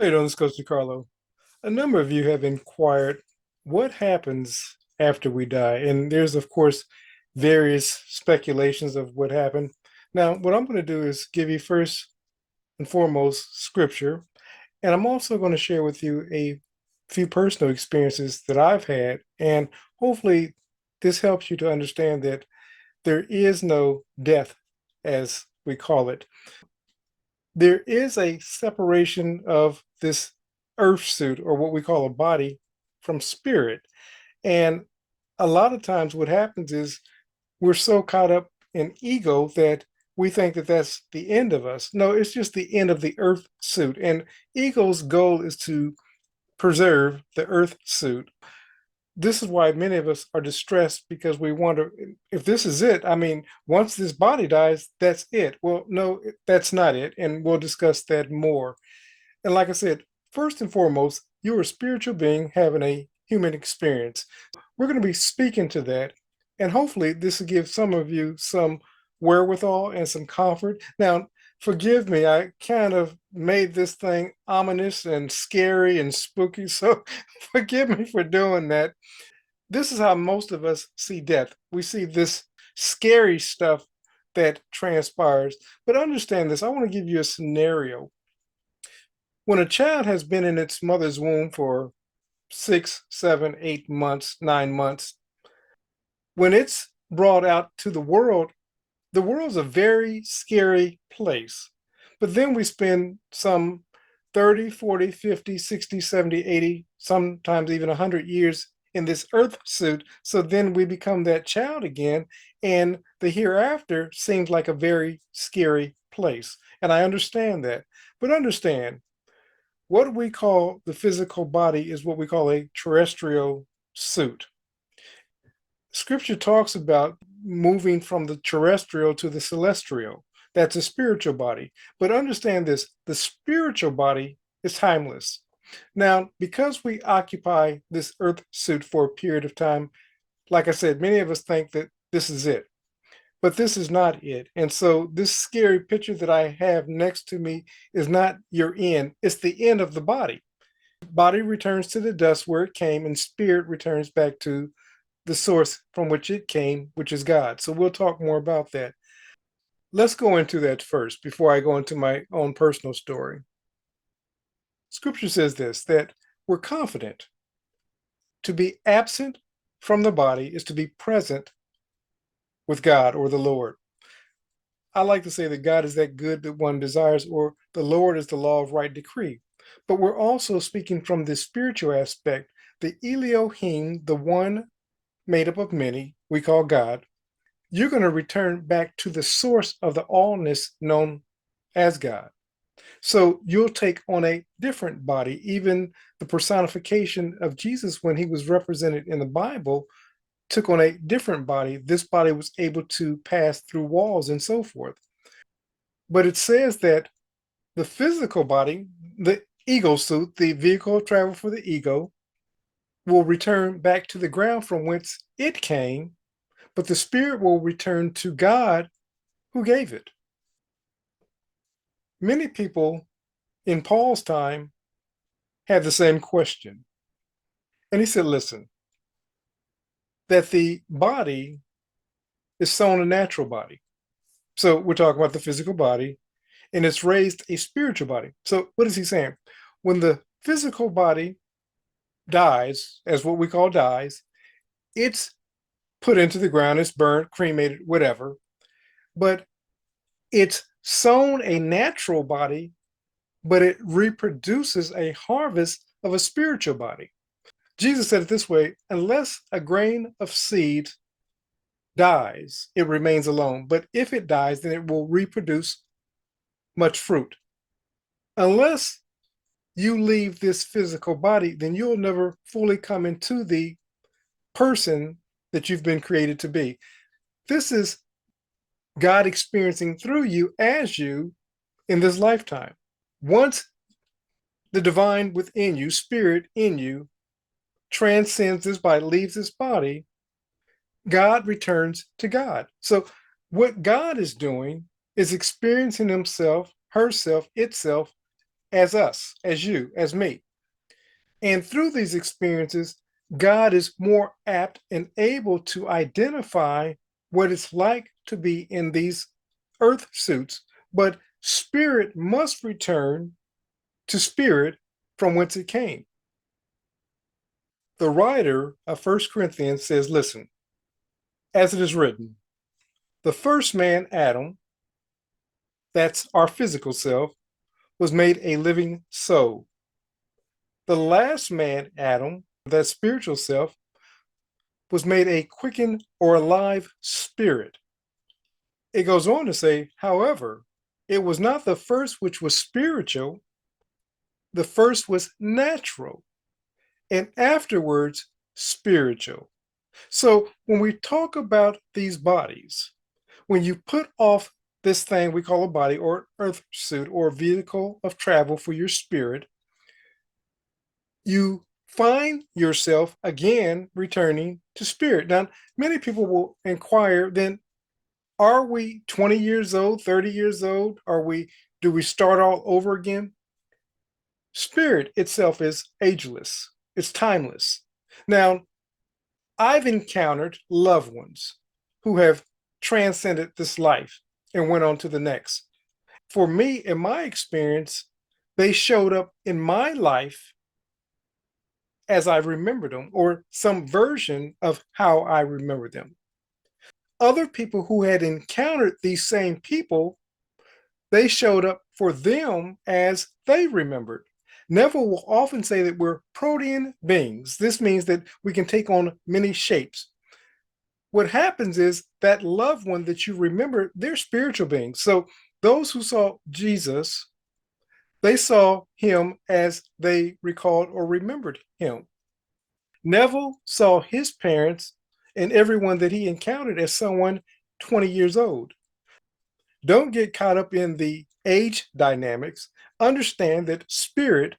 How you doing? This is Coach DeCarlo. A number of you have inquired what happens after we die, and there's of course various speculations of what happened. Now, what I'm going to do is give you first and foremost scripture, and I'm also going to share with you a few personal experiences that I've had, and hopefully this helps you to understand that there is no death, as we call it. There is a separation of this earth suit, or what we call a body, from spirit. And a lot of times what happens is we're so caught up in ego that we think that that's the end of us. No, it's just the end of the earth suit. And ego's goal is to preserve the earth suit. This is why many of us are distressed, because we wonder if this is it. I mean, once this body dies, that's it. Well, no, that's not it. And we'll discuss that more. And like I said, first and foremost, you're a spiritual being having a human experience. We're going to be speaking to that. And hopefully, this will give some of you some wherewithal and some comfort. Now, forgive me, I kind of made this thing ominous and scary and spooky. So forgive me for doing that. This is how most of us see death. We see this scary stuff that transpires. But understand this, I want to give you a scenario. When a child has been in its mother's womb for 6, 7, 8 months, 9 months, when it's brought out to the world's a very scary place. But then we spend some 30, 40, 50, 60, 70, 80, sometimes even 100 years in this earth suit. So then we become that child again. And the hereafter seems like a very scary place. And I understand that. But understand, what we call the physical body is what we call a terrestrial suit. Scripture talks about moving from the terrestrial to the celestial. That's a spiritual body. But understand this, the spiritual body is timeless. Now, because we occupy this earth suit for a period of time, like I said, many of us think that this is it. But this is not it. And so this scary picture that I have next to me is not your end, it's the end of the body. Body returns to the dust where it came, and spirit returns back to the source from which it came, which is God. So we'll talk more about that. Let's go into that first before I go into my own personal story. Scripture says this, that we're confident. To be absent from the body is to be present with God or the Lord. I like to say that God is that good that one desires, or the Lord is the law of right decree. But we're also speaking from the spiritual aspect, the Elohim, the one made up of many, we call God. You're going to return back to the source of the allness known as God. So you'll take on a different body. Even the personification of Jesus, when he was represented in the Bible, took on a different body. This body was able to pass through walls and so forth. But it says that the physical body, the ego suit, the vehicle of travel for the ego, will return back to the ground from whence it came, but the spirit will return to God who gave it. Many people in Paul's time had the same question. And he said, listen, that the body is sown a natural body. So we're talking about the physical body, and it's raised a spiritual body. So what is he saying? When the physical body dies, as what we call dies, it's put into the ground, it's burned, cremated, whatever. But it's sown a natural body, but it reproduces a harvest of a spiritual body. Jesus said it this way, unless a grain of seed dies, it remains alone. But if it dies, then it will reproduce much fruit. Unless you leave this physical body, then you'll never fully come into the person that you've been created to be. This is God experiencing through you as you in this lifetime. Once the divine within you, spirit in you, transcends this body, leaves this body, God returns to God. So what God is doing is experiencing himself, herself, itself as us, as you, as me. And through these experiences, God is more apt and able to identify what it's like to be in these earth suits. But spirit must return to spirit from whence it came. The writer of First Corinthians says, listen, as it is written, the first man, Adam, that's our physical self, was made a living soul. The last man, Adam, that spiritual self, was made a quickened or alive spirit. It goes on to say, however, it was not the first which was spiritual, the first was natural, and afterwards spiritual. So when we talk about these bodies, when you put off this thing we call a body or earth suit or vehicle of travel for your spirit, you find yourself again returning to spirit. Now, many people will inquire, then are we 20 years old, 30 years old? Do we start all over again? Spirit itself is ageless, it's timeless. Now, I've encountered loved ones who have transcended this life and went on to the next. For me, in my experience, they showed up in my life as I remembered them, or some version of how I remember them. Other people who had encountered these same people, they showed up for them as they remembered. Neville will often say that we're protean beings. This means that we can take on many shapes. What happens is that loved one that you remember, they're spiritual beings. So those who saw Jesus, they saw him as they recalled or remembered him. Neville saw his parents and everyone that he encountered as someone 20 years old. Don't get caught up in the age dynamics. Understand that spirit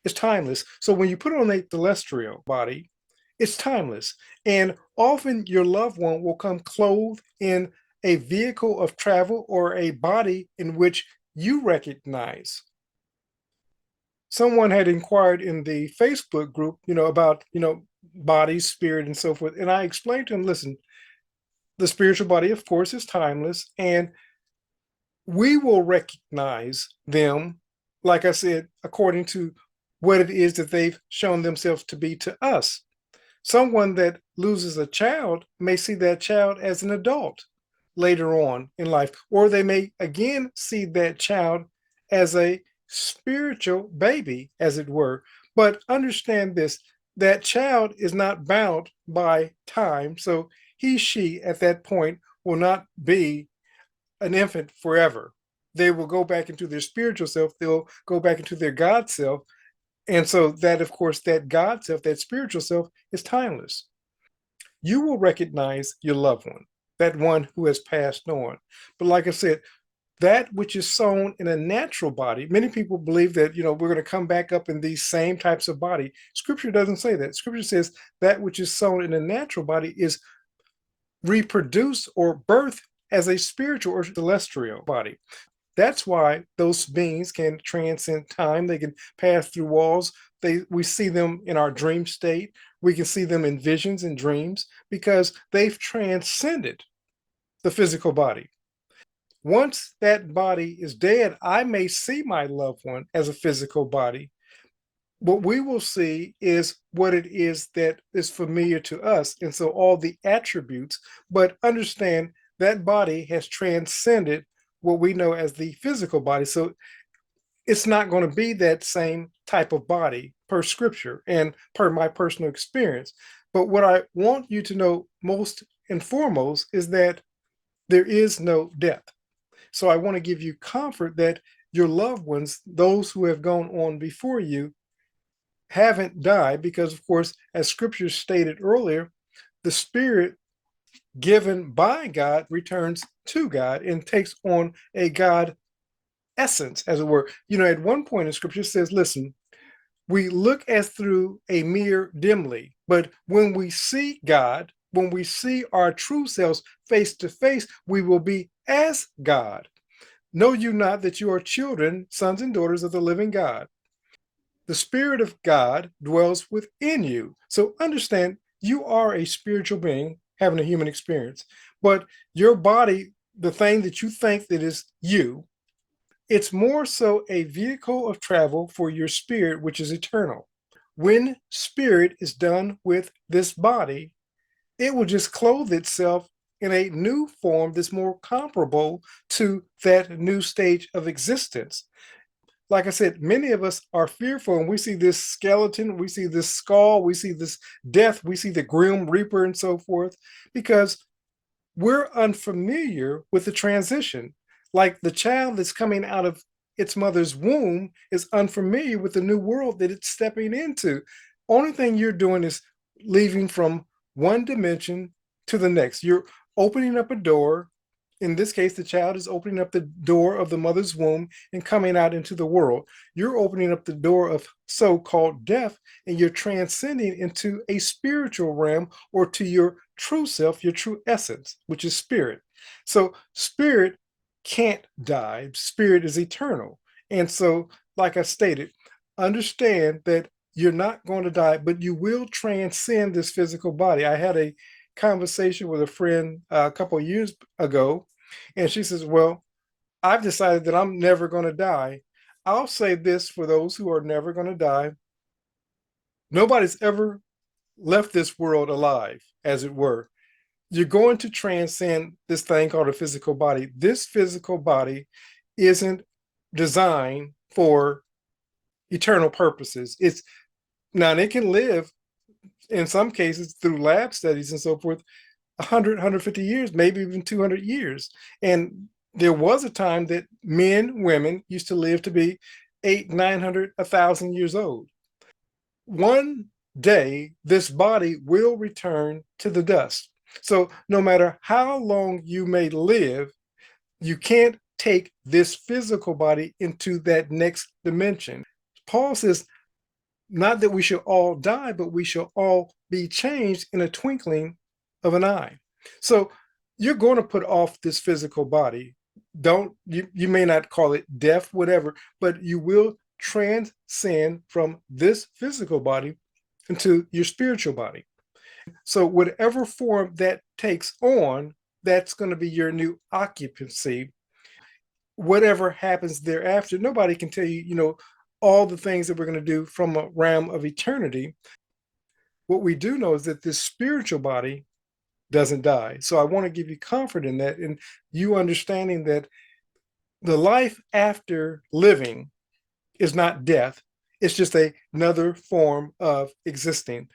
is timeless. So when you put on a celestial body, it's timeless. And often your loved one will come clothed in a vehicle of travel or a body in which you recognize. Someone had inquired in the Facebook group, about, body, spirit, and so forth. And I explained to him, listen, the spiritual body, of course, is timeless, and we will recognize them, like I said, according to what it is that they've shown themselves to be to us. Someone that loses a child may see that child as an adult later on in life, or they may again see that child as a spiritual baby, as it were. But understand this, that child is not bound by time. So she at that point will not be an infant forever. They will go back into their spiritual self, they'll go back into their God self. And so that, of course, that God self, that spiritual self is timeless. You will recognize your loved one, that one who has passed on. But like I said, that which is sown in a natural body, many people believe that, we're going to come back up in these same types of body. Scripture doesn't say that. Scripture says that which is sown in a natural body is reproduced or birthed as a spiritual or celestial body. That's why those beings can transcend time. They can pass through walls. We see them in our dream state. We can see them in visions and dreams because they've transcended the physical body. Once that body is dead, I may see my loved one as a physical body. What we will see is what it is that is familiar to us. And so all the attributes, but understand that body has transcended what we know as the physical body. So it's not going to be that same type of body per scripture and per my personal experience. But what I want you to know most and foremost is that there is no death. So I want to give you comfort that your loved ones, those who have gone on before you, haven't died because, of course, as scripture stated earlier, the spirit given by God returns to God and takes on a God essence, as it were. At one point in scripture says, listen, we look as through a mirror dimly, but when we see God, when we see our true selves face to face, we will be as God. Know you not that you are children, sons and daughters of the living God? The Spirit of God dwells within you. So understand you are a spiritual being having a human experience, but your body, the thing that you think that is you, it's more so a vehicle of travel for your spirit, which is eternal. When spirit is done with this body, it will just clothe itself in a new form that's more comparable to that new stage of existence. Like I said, many of us are fearful, and we see this skeleton, we see this skull, we see this death, we see the grim reaper, and so forth, because we're unfamiliar with the transition. Like the child that's coming out of its mother's womb is unfamiliar with the new world that it's stepping into. Only thing you're doing is leaving from one dimension to the next. You're opening up a door. In this case, the child is opening up the door of the mother's womb and coming out into the world. You're opening up the door of so called death, and you're transcending into a spiritual realm or to your true self, your true essence, which is spirit. So, spirit can't die, spirit is eternal. And so, like I stated, understand that you're not going to die, but you will transcend this physical body. I had a conversation with a friend a couple of years ago, and she says, well, I've decided that I'm never going to die. I'll say this for those who are never going to die: nobody's ever left this world alive, as it were. You're going to transcend this thing called a physical body. This physical body isn't designed for eternal purposes. It's now it can live in some cases through lab studies and so forth 100, 150 years, maybe even 200 years. And there was a time that men, women used to live to be 800, 900, 1,000 years old. One day, this body will return to the dust. So no matter how long you may live, you can't take this physical body into that next dimension. Paul says, not that we shall all die, but we shall all be changed in a twinkling of an eye. So you're going to put off this physical body. Don't you may not call it death, whatever, but you will transcend from this physical body into your spiritual body. So whatever form that takes on, that's going to be your new occupancy. Whatever happens thereafter, nobody can tell you, all the things that we're going to do from a realm of eternity. What we do know is that this spiritual body doesn't die. So I want to give you comfort in that, and you understanding that the life after living is not death. It's just another form of existing.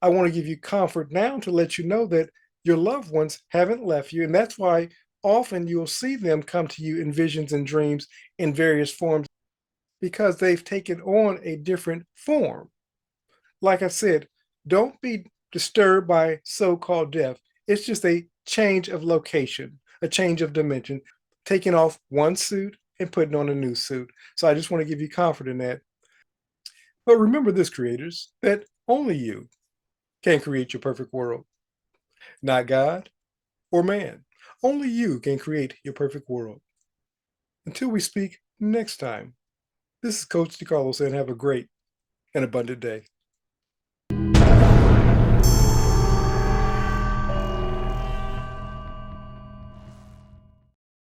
I want to give you comfort now to let you know that your loved ones haven't left you. And that's why often you'll see them come to you in visions and dreams in various forms, because they've taken on a different form. Like I said, don't be disturbed by so called death. It's just a change of location, a change of dimension, taking off one suit and putting on a new suit. So I just want to give you comfort in that. But remember this, creators, that only you can create your perfect world, not God or man. Only you can create your perfect world. Until we speak next time, this is Coach DeCarlo saying have a great and abundant day.